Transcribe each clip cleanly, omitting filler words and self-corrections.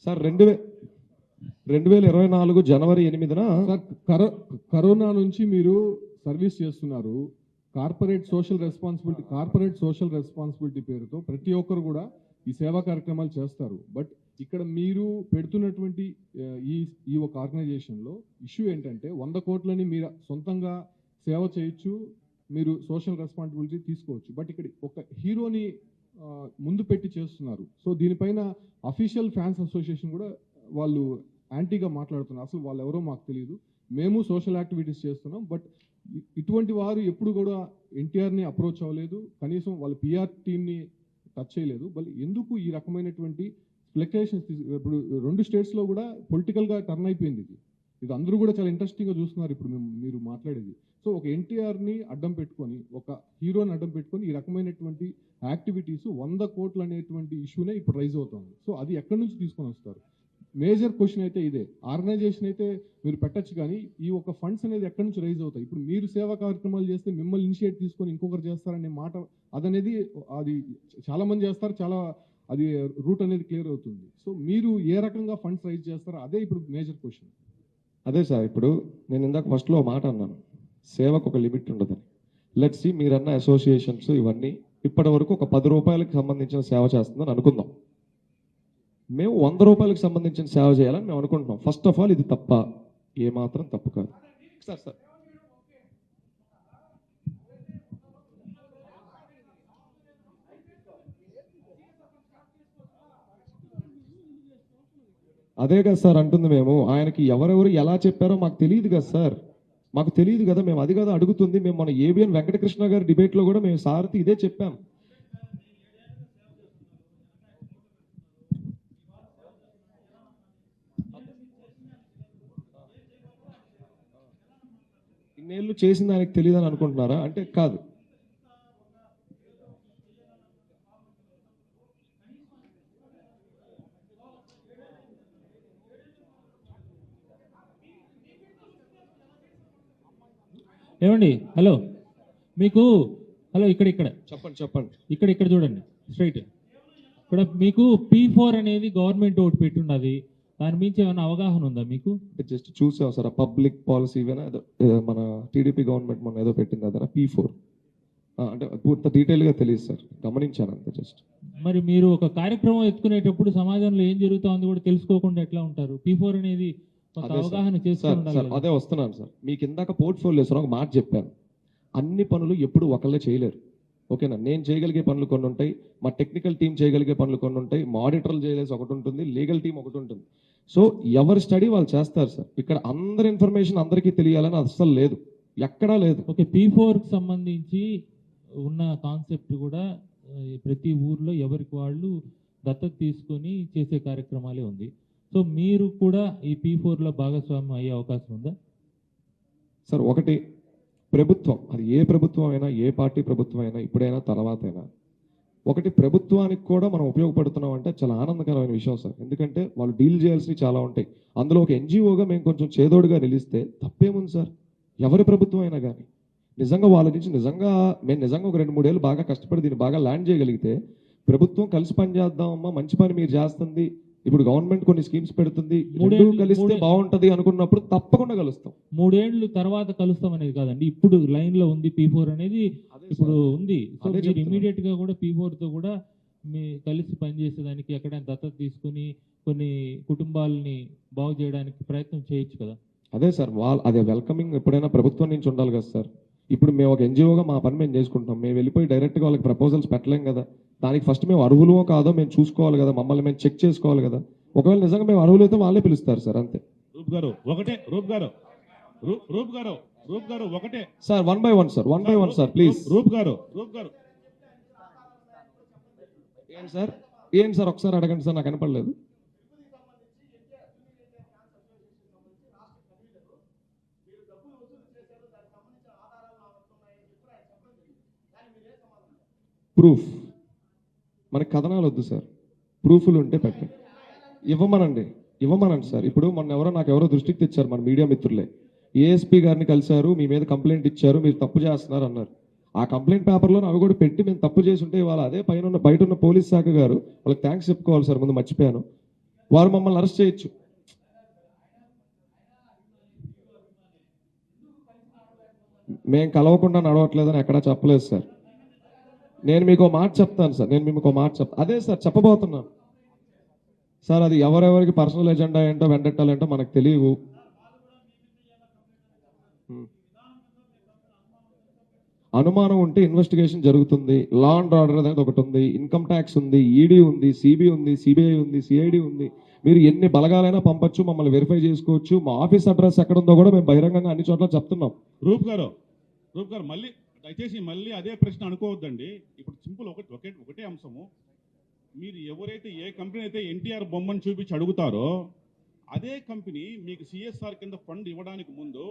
Sir 2024 జనవరి 8న corona నుంచి మీరు service చేస్తున్నారు. కార్పొరేట్ సోషల్ రెస్పాన్సిబిలిటీ పేరుతో ప్రతి ఒక్కరు కూడా ఈ సేవా కార్యక్రమాలు చేస్తారు. బట్ ఇక్కడ మీరు పెడుతున్నటువంటి ఈ ఒక ఆర్గనైజేషన్లో ఇష్యూ ఏంటంటే 100 కోట్లని మీరు సొంతంగా సేవ చేయొచ్చు, మీరు సోషల్ రెస్పాన్సిబిలిటీ తీసుకోవచ్చు. బట్ ఇక్కడ ఒక హీరోని ముందు పెట్టి చేస్తున్నారు. సో దీనిపైన అఫీషియల్ ఫ్యాన్స్ అసోసియేషన్ కూడా వాళ్ళు యాంటీగా మాట్లాడుతున్నారు. అసలు వాళ్ళు ఎవరో మాకు తెలియదు, మేము సోషల్ యాక్టివిటీస్ చేస్తున్నాం, బట్ ఇటువంటి వారు ఎప్పుడు కూడా ఎన్టీఆర్ని అప్రోచ్ అవ్వలేదు, కనీసం వాళ్ళ పిఆర్ టీమ్ని టచ్ చేయలేదు. బట్ ఎందుకు ఈ రకమైనటువంటి ఫ్లక్చుయేషన్స్? ఇప్పుడు 2 స్టేట్స్లో కూడా పొలిటికల్గా టర్న్ అయిపోయింది. ఇది అందరూ కూడా చాలా ఇంట్రెస్టింగ్గా చూస్తున్నారు ఇప్పుడు మీరు మాట్లాడేది. సో ఒక ఎన్టీఆర్ని అడ్డం పెట్టుకొని, ఒక హీరోని అడ్డం పెట్టుకొని ఈ రకమైనటువంటి యాక్టివిటీస్ 100 కోట్లు అనేటువంటి ఇష్యూనే ఇప్పుడు రైజ్ అవుతుంది. సో అది ఎక్కడి నుంచి తీసుకొని వస్తారు? మేజర్ క్వశ్చన్ అయితే ఇదే. ఆర్గనైజేషన్ అయితే మీరు పెట్టచ్చు, కానీ ఈ ఒక ఫండ్స్ అనేది ఎక్కడి నుంచి రైజ్ అవుతాయి? ఇప్పుడు మీరు సేవా కార్యక్రమాలు చేస్తే మిమ్మల్ని ఇనిషియేట్ తీసుకొని ఇంకొకరు చేస్తారనే మాట అది చాలా మంది చేస్తారు, చాలా అది రూట్ అనేది క్లియర్ అవుతుంది. సో మీరు ఏ రకంగా ఫండ్స్ రైజ్ చేస్తారో అదే ఇప్పుడు మేజర్ క్వశ్చన్. అదే సార్, ఇప్పుడు నేను ఇందాక ఫస్ట్లో మాట అన్నాను, సేవకు ఒక లిమిట్ ఉండదని. లెట్స్ సి మీరన్న అసోసియేషన్స్ ఇవన్నీ ఇప్పటి వరకు ఒక 10 రూపాయలకు సంబంధించిన సేవ చేస్తుందని అనుకుందాం. మేము 100 రూపాయలకు సంబంధించిన సేవ చేయాలని మేము అనుకుంటున్నాం. ఫస్ట్ ఆఫ్ ఆల్ ఇది తప్ప? ఏమాత్రం తప్పు కాదు సార్. అదే కదా సార్ అంటుంది. మేము ఆయనకి ఎవరెవరు ఎలా చెప్పారో మాకు తెలియదు కదా సార్, మాకు తెలియదు కదా. మేము అది కదా అడుగుతుంది. మేము మన ఏబిఎన్ వెంకటకృష్ణ గారి డిబేట్లో కూడా మేము సార్కి ఇదే చెప్పాం. ఇన్నేళ్ళు చేసింది ఆయనకు తెలియదని అనుకుంటున్నారా? అంటే కాదు. ఏమండి, హలో, మీకు హలో, ఇక్కడ చెప్పండి. ఇక్కడ చూడండి స్ట్రైట్. ఇక్కడ మీకు P4 అనేది గవర్నమెంట్ ఒకటి పెట్టున్నది, దాని మించి ఏమైనా అవగాహన ఉందా మీకు? జస్ట్ చూసాం సార్, పబ్లిక్ పాలసీ మన టీడీపీ గవర్నమెంట్ మొన్న ఏదో పెట్టింది అదన P4. అంటే పూర్తి డీటెయిల్గా తెలియదు సార్, గమనించాను అంతే జస్ట్. మరి మీరు ఒక కార్యక్రమం ఎత్తుకునేటప్పుడు సమాజంలో ఏం జరుగుతుందో కూడా తెలుసుకోకుండా ఎట్లా ఉంటారు? P4 అనేది అవగాహన చేసుకోవాలి. అదే వస్తున్నాను సార్. మీకు ఇందాక పోర్ట్ఫోలియోస్ ఒక మాట చెప్పాను, అన్ని పనులు ఎప్పుడు ఒకళ్ళే చేయలేరు. ఓకేనా? నేను చేయగలిగే పనులు కొన్ని ఉంటాయి, మా టెక్నికల్ టీం చేయగలిగే పనులు కొన్ని ఉంటాయి, మా ఆడిటర్లు చేయలేసి ఒకటి ఉంటుంది, లీగల్ టీం ఒకటి ఉంటుంది. సో ఎవరి స్టడీ వాళ్ళు చేస్తారు సార్. ఇక్కడ అందరి ఇన్ఫర్మేషన్ అందరికీ తెలియాలని అస్సలు లేదు, ఎక్కడా లేదు. ఓకే, P4కి సంబంధించి ఉన్న కాన్సెప్ట్ కూడా ప్రతి ఊర్లో ఎవరికి వాళ్ళు దత్తత తీసుకొని చేసే కార్యక్రమాలే ఉంది. సో మీరు కూడా ఈ P4లో భాగస్వామ్యం అయ్యే అవకాశం ఉందా సార్? ఒకటి, ప్రభుత్వం, అది ఏ ప్రభుత్వం అయినా, ఏ పార్టీ ప్రభుత్వం అయినా, ఇప్పుడైనా తర్వాత అయినా, ఒకటి ప్రభుత్వానికి కూడా మనం ఉపయోగపడుతున్నాం అంటే చాలా ఆనందకరమైన విషయం సార్. ఎందుకంటే వాళ్ళు డీల్ చేయాల్సినవి చాలా ఉంటాయి. అందులో ఒక ఎన్జిఓగా మేము కొంచెం చేదోడుగా నిలిస్తే తప్పేముంది సార్? ఎవరి ప్రభుత్వం అయినా కానీ నిజంగా వాళ్ళ నుంచి మేము నిజంగా ఒక 2-3 ఏళ్ళు బాగా కష్టపడి దీన్ని బాగా ల్యాండ్ చేయగలిగితే, ప్రభుత్వం కలిసి పని చేద్దామమ్మా, మంచి పని మీరు చేస్తుంది, ఇప్పుడు గవర్నమెంట్ కొన్ని స్కీమ్స్ పెడుతుంది, కలిస్తే బాగుంటది అనుకున్నప్పుడు తప్పకుండా కలుస్తాం. 3 ఏళ్ళు తర్వాత కలుస్తాం అనేది కాదండి, ఇప్పుడు లైన్ లో ఉంది P4 అనేది, ఇప్పుడు ఉంది. సో మీరు ఇమీడియట్ గా కూడా P4తో కూడా మీ కలిసి పనిచేసేదానికి ఎక్కడైనా దత్తత తీసుకుని కొన్ని కుటుంబాలని బాగు చేయడానికి ప్రయత్నం చేయొచ్చు కదా? అదే సార్, అదే వెల్కమింగ్ ఎప్పుడైనా ప్రభుత్వం నుంచి ఉండాలి కదా సార్. ఇప్పుడు మేము ఒక ఎన్జిఓగా మా పని మేము చేసుకుంటాం, మేము వెళ్ళిపోయి డైరెక్ట్గా వాళ్ళకి ప్రపోజల్స్ పెట్టలేం కదా. దానికి ఫస్ట్ మేము అర్హులో కాదో మేము చూసుకోవాలి కదా, మమ్మల్ని మేము చెక్ చేసుకోవాలి కదా. ఒకవేళ నిజంగా మేము అర్హులైతే వాళ్ళే పిలుస్తారు సార్, అంతే. రూప్ గారు ఒకటే sir, 1 by 1 sir, 1 by 1 sir please. Roop గారు ఏంటి సార్ ఒకసారి అడగండి సార్, నాకు కనపడలేదు. ప్రూఫ్, మనకి కథనాలు వద్దు సార్, ప్రూఫ్లు ఉంటే పెట్టండి. ఇవ్వమనండి సార్. ఇప్పుడు నాకు ఎవరో దృష్టికి తెచ్చారు మన మీడియా మిత్రులే, ఏఎస్పీ గారిని కలిశారు, మీ మీద కంప్లైంట్ ఇచ్చారు, మీరు తప్పు చేస్తున్నారు అన్నారు. ఆ కంప్లైంట్ పేపర్లో అవి కూడా పెట్టి మేము తప్పు చేసి ఉంటే ఇవాళ అదే బయట ఉన్న పోలీస్ శాఖ గారు వాళ్ళకి థ్యాంక్స్ చెప్పుకోవాలి సార్, ముందు మర్చిపోయాను, వారు మమ్మల్ని అరెస్ట్ చేయొచ్చు. మేము కలవకుండా నడవట్లేదని ఎక్కడా చెప్పలేదు సార్. నేను మీకు మాట చెప్తాను సార్, అదే సార్ చెప్పబోతున్నాను సార్. అది ఎవరెవరికి పర్సనల్ ఎజెండా ఏంటో వెంటెట్టాలేంటో మనకు తెలియవు. అనుమానం ఉంటే ఇన్వెస్టిగేషన్ జరుగుతుంది. లా అండ్ ఆర్డర్ అనేది ఒకటి ఉంది, ఇన్కమ్ ట్యాక్స్ ఉంది, ఈడీ ఉంది, సిబి ఉంది, సిబిఐ ఉంది, సిఐడి ఉంది. మీరు ఎన్ని బలగాలైనా పంపొచ్చు, మమ్మల్ని వెరిఫై చేసుకోవచ్చు. మా ఆఫీస్ అడ్రస్ ఎక్కడ ఉందో కూడా మేము బహిరంగంగా అన్ని చోట్ల చెప్తున్నాం. రూప్ గారు మళ్ళీ దయచేసి మళ్ళీ అదే ప్రశ్న అనుకోవద్దండి. ఇప్పుడు సింపుల్ ఒకటే అంశము. మీరు ఎవరైతే ఏ కంపెనీ అయితే ఎన్టీఆర్ బొమ్మను చూపించి అడుగుతారో అదే కంపెనీ మీకు సిఎస్ఆర్ కింద ఫండ్ ఇవ్వడానికి ముందు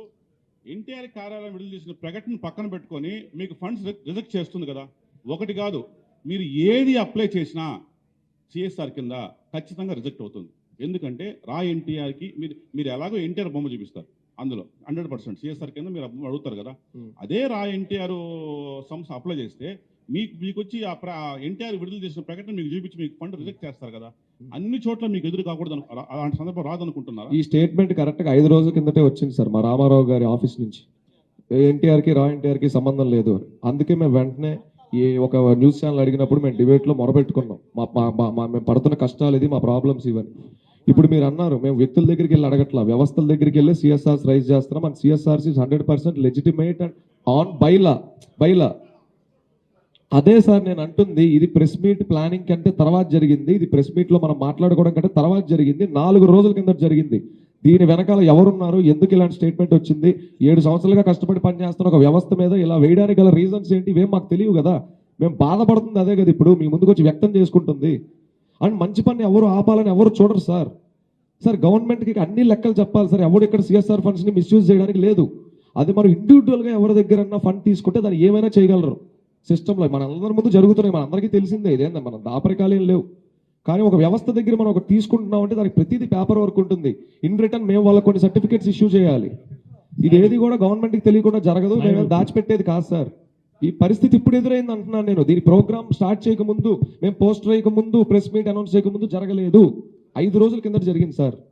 ఎన్టీఆర్ కార్యాలయం విడుదల చేసిన ప్రకటన పక్కన పెట్టుకొని మీకు ఫండ్స్ రిజెక్ట్ చేస్తుంది కదా. ఒకటి కాదు, మీరు ఏది అప్లై చేసినా సిఎస్ఆర్ కింద ఖచ్చితంగా రిజెక్ట్ అవుతుంది. ఎందుకంటే రా ఎన్టీఆర్కి మీరు ఎలాగో ఎన్టీఆర్ బొమ్మ చూపిస్తారు, అందులో 100% సిఎస్ఆర్ కింద మీరు అడుగుతారు కదా. అదే రా ఎన్టీఆర్ సంస్థ అప్లై చేస్తే మీకు వచ్చి ఆ ఎన్టీఆర్ విడుదల చేసిన ప్రకటన మీకు చూపించి మీకు ఫండ్ రిజెక్ట్ చేస్తారు కదా. అన్ని చోట్ల మీకు ఎదురు కాకూడదు, అలాంటి సందర్భం రాదనుకుంటున్నారా? ఈ స్టేట్మెంట్ కరెక్ట్గా 5 రోజుల కిందటే వచ్చింది సార్ మా రామారావు గారి ఆఫీస్ నుంచి. ఎన్టీఆర్కి సంబంధం లేదు అని. అందుకే మేము వెంటనే ఒక న్యూస్ ఛానల్ అడిగినప్పుడు మేము డిబేట్లో మొరబెట్టుకున్నాం, మేము పడుతున్న కష్టాలు ఇది, మా ప్రాబ్లమ్స్ ఇవన్నీ. ఇప్పుడు మీరు అన్నారు మేము వ్యక్తుల దగ్గరికి వెళ్ళి అడగట్లా, వ్యవస్థల దగ్గరికి వెళ్ళి సిఎస్ఆర్స్ రైజ్ చేస్తున్నాం. And CSRs 100% legitimate and on bylaw. అదే సార్ నేను అంటుంది, ఇది ప్రెస్ మీట్ ప్లానింగ్ కంటే తర్వాత జరిగింది, ఇది ప్రెస్ మీట్లో మనం మాట్లాడుకోవడం కంటే తర్వాత జరిగింది, 4 రోజుల కింద జరిగింది. దీని వెనకాల ఎవరున్నారు, ఎందుకు ఇలాంటి స్టేట్మెంట్ వచ్చింది, 7 సంవత్సరాలుగా కష్టపడి పనిచేస్తున్న ఒక వ్యవస్థ మీద ఇలా వేయడానికి గల రీజన్స్ ఏంటి, ఇవేం మాకు తెలియవు కదా. మేము బాధపడుతుంది అదే కదా ఇప్పుడు మీ ముందుకు వచ్చి వ్యక్తం చేసుకుంటుంది. అండ్ మంచి పని ఎవరు ఆపాలని ఎవరు చూడరు సార్. గవర్నమెంట్కి అన్ని లెక్కలు చెప్పాలి సార్. ఎవరు ఇక్కడ సిఎస్ఆర్ ఫండ్స్ని మిస్యూజ్ చేయడానికి లేదు. అది మనం ఇండివిజువల్గా ఎవరి దగ్గరన్నా ఫండ్ తీసుకుంటే దాన్ని ఏమైనా చేయగలరు. సిస్టంలో మన అందరి ముందు జరుగుతున్నాయి, మన అందరికీ తెలిసిందే, ఇదేందా మనం దాపరికాలు ఏం లేవు. కానీ ఒక వ్యవస్థ దగ్గర మనం ఒకటి తీసుకుంటున్నాం అంటే దానికి ప్రతిదీ పేపర్ వర్క్ ఉంటుంది. ఇన్ రిటర్న్ మేము వాళ్ళకి కొన్ని సర్టిఫికేట్స్ ఇష్యూ చేయాలి. ఇది ఏది కూడా గవర్నమెంట్కి తెలియకుండా జరగదు, మేము దాచిపెట్టేది కాదు సార్. ఈ పరిస్థితి ఇప్పుడు ఎదురైంది అంటున్నాను నేను. దీని ప్రోగ్రామ్ స్టార్ట్ చేయకముందు, మేము పోస్టర్ వేయకముందు, ప్రెస్ మీట్ అనౌన్స్ చేయకముందు జరగలేదు. 5 రోజుల కింద జరిగింది సార్.